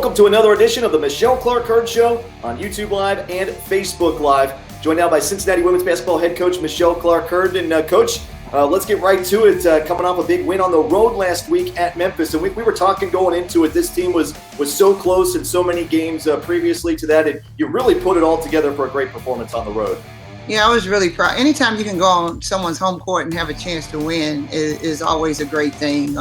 Welcome to another edition of the Michelle Clark-Heard Show on YouTube Live and Facebook Live. Joined now by Cincinnati women's basketball head coach Michelle Clark-Heard. And Coach, let's get right to it. Coming off a big win on the road last week at Memphis. And we were talking going into it. This team was so close in so many games previously to that. And you really put it all together for a great performance on the road. Yeah, I was really proud. Anytime you can go on someone's home court and have a chance to win is always a great thing.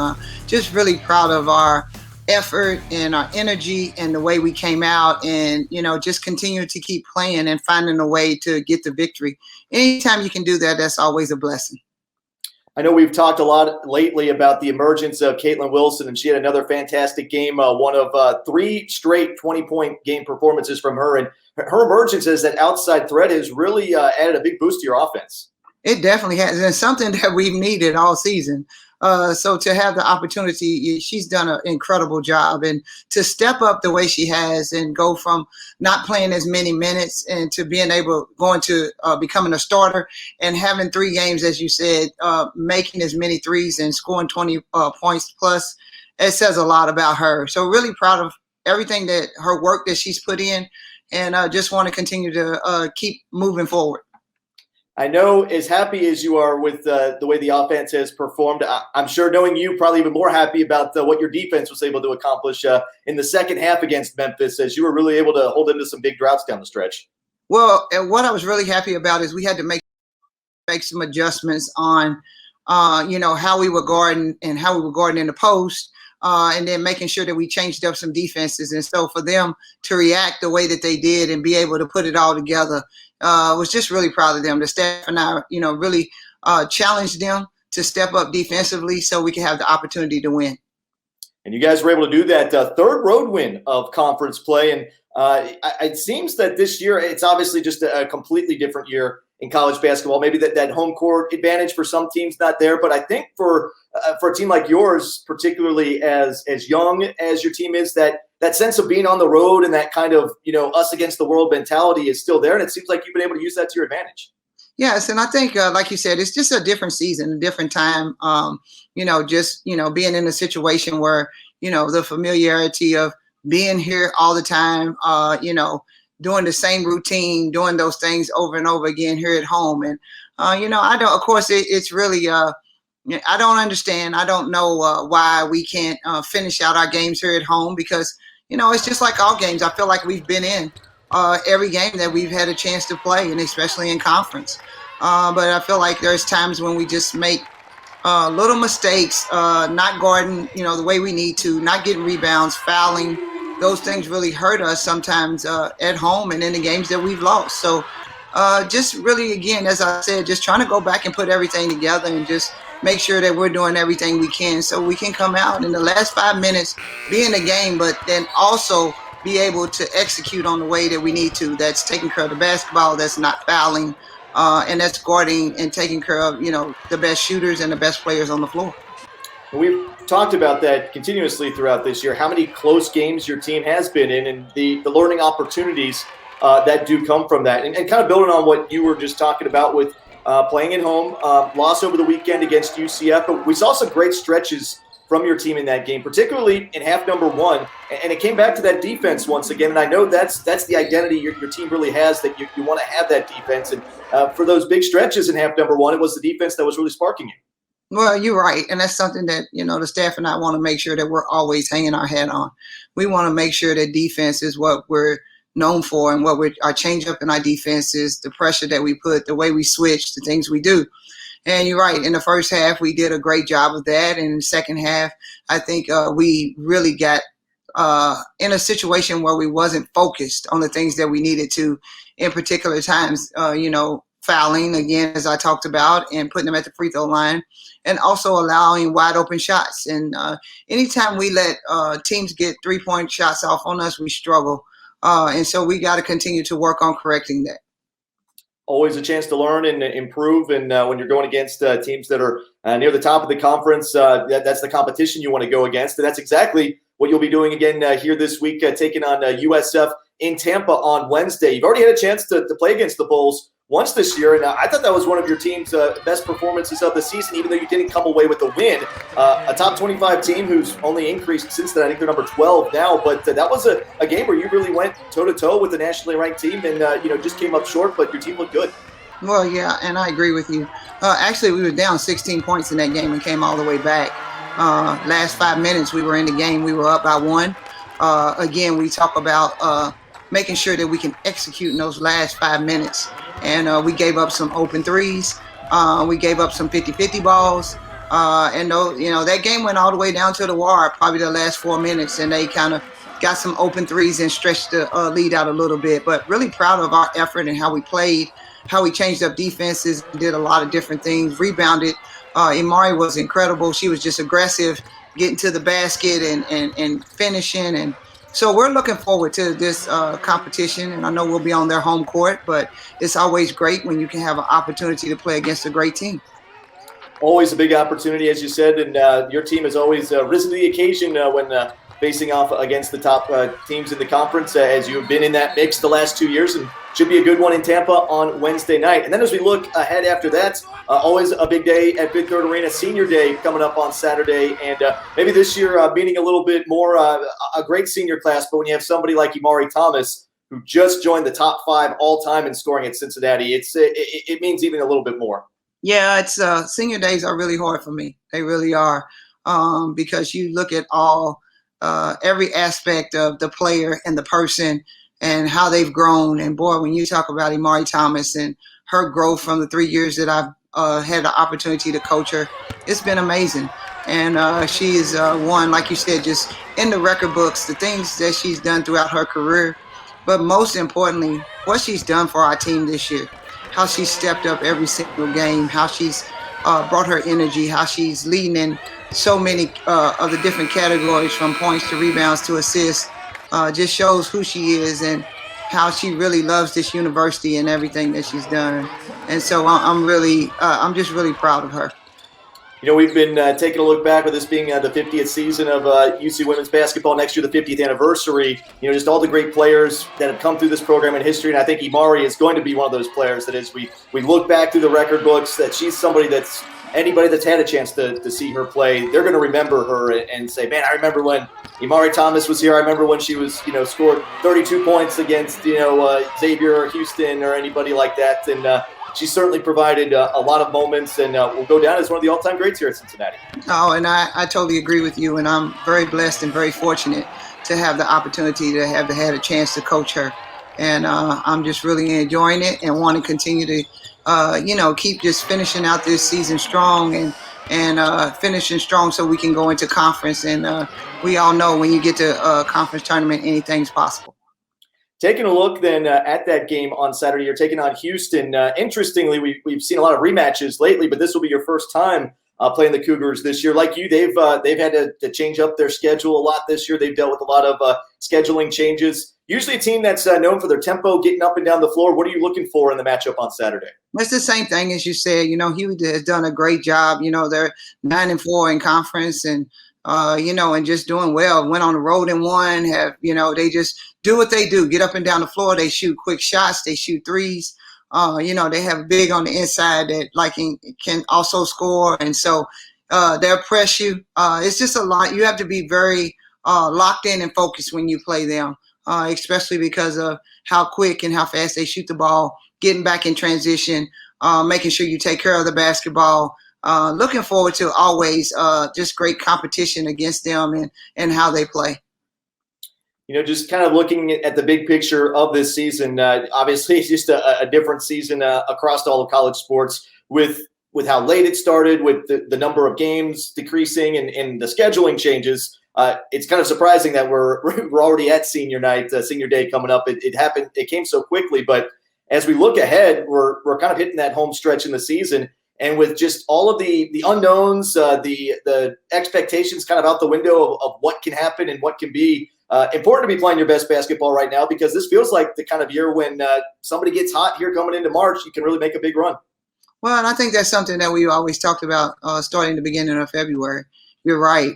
Just really proud of our effort and our energy and the way we came out, and just continue to keep playing and finding a way to get the victory. Anytime you can do that, that's always a blessing. I know we've talked a lot lately about the emergence of Caitlyn Wilson, and she had another fantastic game, one of 3 straight 20-point game performances from her. And her emergence as that outside threat has really added a big boost to your offense. It definitely has, and it's something that we've needed all season. So to have the opportunity, she's done an incredible job, and to step up the way she has and go from not playing as many minutes and to being able, going to becoming a starter and having 3 games, as you said, making as many threes and scoring 20 points plus, it says a lot about her. So really proud of everything that her work that she's put in, and just want to continue to keep moving forward. I know as happy as you are with the way the offense has performed, I'm sure knowing you probably even more happy about what your defense was able to accomplish in the second half against Memphis, as you were really able to hold into some big droughts down the stretch. Well, and what I was really happy about is we had to make some adjustments on, how we were guarding and how we were guarding in the post. And then making sure that we changed up some defenses. And so for them to react the way that they did and be able to put it all together, was just really proud of them. The staff and I, really challenged them to step up defensively so we can have the opportunity to win. And you guys were able to do that. Third road win of conference play. And it seems that this year, it's obviously just a completely different year in college basketball. Maybe that home court advantage for some teams not there. But I think for a team like yours, particularly as young as your team is, that sense of being on the road and that kind of, us against the world mentality is still there. And it seems like you've been able to use that to your advantage. Yes, and I think, like you said, it's just a different season, a different time. Being in a situation where, the familiarity of being here all the time, doing the same routine, doing those things over and over again here at home. And, of course, it's really, I don't understand. I don't know why we can't finish out our games here at home, because, it's just like all games. I feel like we've been in every game that we've had a chance to play, and especially in conference. But I feel like there's times when we just make little mistakes, not guarding, the way we need to, not getting rebounds, fouling. Those things really hurt us sometimes at home and in the games that we've lost. So just really, again, as I said, just trying to go back and put everything together and just make sure that we're doing everything we can so we can come out in the last 5 minutes, be in the game, but then also be able to execute on the way that we need to. That's taking care of the basketball, that's not fouling, and that's guarding and taking care of, the best shooters and the best players on the floor. We've talked about that continuously throughout this year, how many close games your team has been in, and the learning opportunities that do come from that. And kind of building on what you were just talking about with playing at home, loss over the weekend against UCF, but we saw some great stretches from your team in that game, particularly in half number 1. And it came back to that defense once again. And I know that's the identity your team really has, that you want to have that defense. And for those big stretches in half number 1, it was the defense that was really sparking you. Well, you're right. And that's something that, the staff and I want to make sure that we're always hanging our hat on. We want to make sure that defense is what we're known for, and our change up in our defense is the pressure that we put, the way we switch, the things we do. And you're right. In the first half, we did a great job of that. And in the second half, I think we really got in a situation where we wasn't focused on the things that we needed to in particular times, fouling, again, as I talked about, and putting them at the free throw line, and also allowing wide open shots. And anytime we let teams get 3-point shots off on us, we struggle. And so we got to continue to work on correcting that. Always a chance to learn and improve. And when you're going against teams that are near the top of the conference, that's the competition you want to go against. And that's exactly what you'll be doing again here this week, taking on USF in Tampa on Wednesday. You've already had a chance to play against the Bulls once this year, and I thought that was one of your team's best performances of the season, even though you didn't come away with a win. A top 25 team who's only increased since then. I think they're number 12 now, but that was a game where you really went toe-to-toe with a nationally ranked team and, just came up short, but your team looked good. Well, yeah, and I agree with you. Actually, we were down 16 points in that game and came all the way back. Last 5 minutes, we were in the game. We were up by 1. Again, we talk about making sure that we can execute in those last 5 minutes. And we gave up some open threes. We gave up some 50-50 balls. And that game went all the way down to the wire, probably the last 4 minutes, and they kind of got some open threes and stretched the lead out a little bit. But really proud of our effort and how we played, how we changed up defenses, did a lot of different things, rebounded. Imari was incredible. She was just aggressive, getting to the basket and finishing. And so we're looking forward to this competition. And I know we'll be on their home court, but it's always great when you can have an opportunity to play against a great team. Always a big opportunity, as you said, and your team has always risen to the occasion when facing off against the top teams in the conference, as you've been in that mix the last 2 years, and should be a good one in Tampa on Wednesday night. And then as we look ahead after that, always a big day at Fifth Third Arena, Senior Day coming up on Saturday, and maybe this year meaning a little bit more a great senior class, but when you have somebody like Imari Thomas, who just joined the top 5 all-time in scoring at Cincinnati, it means even a little bit more. Yeah, it's senior days are really hard for me. They really are, because you look at every aspect of the player and the person and how they've grown. And boy, when you talk about Imari Thomas and her growth from the 3 years that I've had the opportunity to coach her, it's been amazing. And she is one, like you said, just in the record books, the things that she's done throughout her career, but most importantly, what she's done for our team this year. How she's stepped up every single game, how she's brought her energy, how she's leading in so many of the different categories, from points to rebounds to assists, just shows who she is and how she really loves this university and everything that she's done. And so I'm just really proud of her. We've been taking a look back with this being the 50th season of UC women's basketball. Next year, the 50th anniversary. Just all the great players that have come through this program in history. And I think Imari is going to be one of those players that as we look back through the record books, that she's somebody that's anybody that's had a chance to see her play, they're going to remember her and say, man, I remember when Imari Thomas was here. I remember when she was, scored 32 points against, Xavier or Houston or anybody like that. And she certainly provided a lot of moments and will go down as one of the all-time greats here at Cincinnati. Oh, and I totally agree with you. And I'm very blessed and very fortunate to have the opportunity to have had a chance to coach her. And I'm just really enjoying it and want to continue to, keep just finishing out this season strong and finishing strong so we can go into conference. And we all know when you get to a conference tournament, anything's possible. Taking a look then at that game on Saturday, you're taking on Houston. Interestingly, we've seen a lot of rematches lately, but this will be your first time playing the Cougars this year. Like you, they've had to change up their schedule a lot this year. They've dealt with a lot of scheduling changes. Usually a team that's known for their tempo, getting up and down the floor. What are you looking for in the matchup on Saturday? It's the same thing as you said. Hugh has done a great job. They're 9-4 in conference and and just doing well. Went on the road and won. They just do what they do. Get up and down the floor. They shoot quick shots. They shoot threes. They have big on the inside that can also score. And so they'll press you. It's just a lot. You have to be very locked in and focused when you play them, especially because of how quick and how fast they shoot the ball, getting back in transition, making sure you take care of the basketball. Looking forward to always just great competition against them and how they play. Just kind of looking at the big picture of this season, obviously it's just a different season across all of college sports with how late it started, with the number of games decreasing and the scheduling changes. It's kind of surprising that we're already at senior night, senior day coming up. It happened. It came so quickly. But as we look ahead, we're kind of hitting that home stretch in the season. And with just all of the unknowns, the expectations kind of out the window of what can happen and what can be, important to be playing your best basketball right now, because this feels like the kind of year when somebody gets hot here coming into March, you can really make a big run. Well, and I think that's something that we always talked about starting the beginning of February. You're right.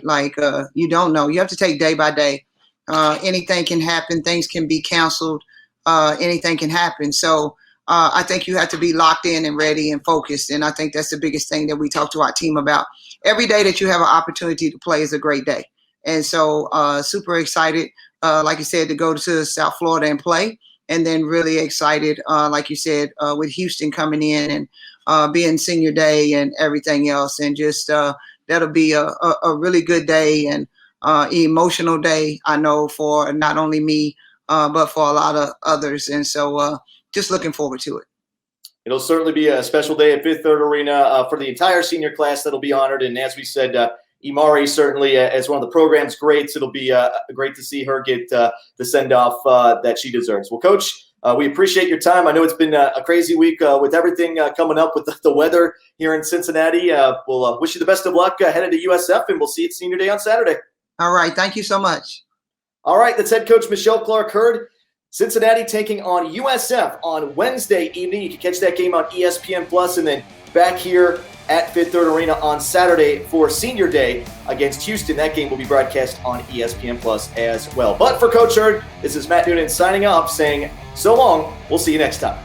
You don't know. You have to take day by day. Anything can happen. Things can be canceled. Anything can happen. So I think you have to be locked in and ready and focused. And I think that's the biggest thing that we talk to our team about. Every day that you have an opportunity to play is a great day. And so super excited, like you said, to go to South Florida and play. And then really excited, like you said, with Houston coming in and being senior day and everything else. And just that'll be a really good day and emotional day, I know, for not only me, but for a lot of others. And so just looking forward to it. It'll certainly be a special day at Fifth Third Arena for the entire senior class that'll be honored. And as we said, Imari certainly as one of the program's greats, it'll be great to see her get the send-off that she deserves. Well, Coach, we appreciate your time. I know it's been a crazy week with everything coming up with the weather here in Cincinnati. We'll wish you the best of luck headed to USF, and we'll see you at Senior Day on Saturday. All right. Thank you so much. All right. That's head coach Michelle Clark-Hurd. Cincinnati taking on USF on Wednesday evening. You can catch that game on ESPN Plus, and then back here at Fifth Third Arena on Saturday for Senior Day against Houston. That game will be broadcast on ESPN Plus as well. But for Coach Hurd, this is Matt Noonan signing off, saying so long. We'll see you next time.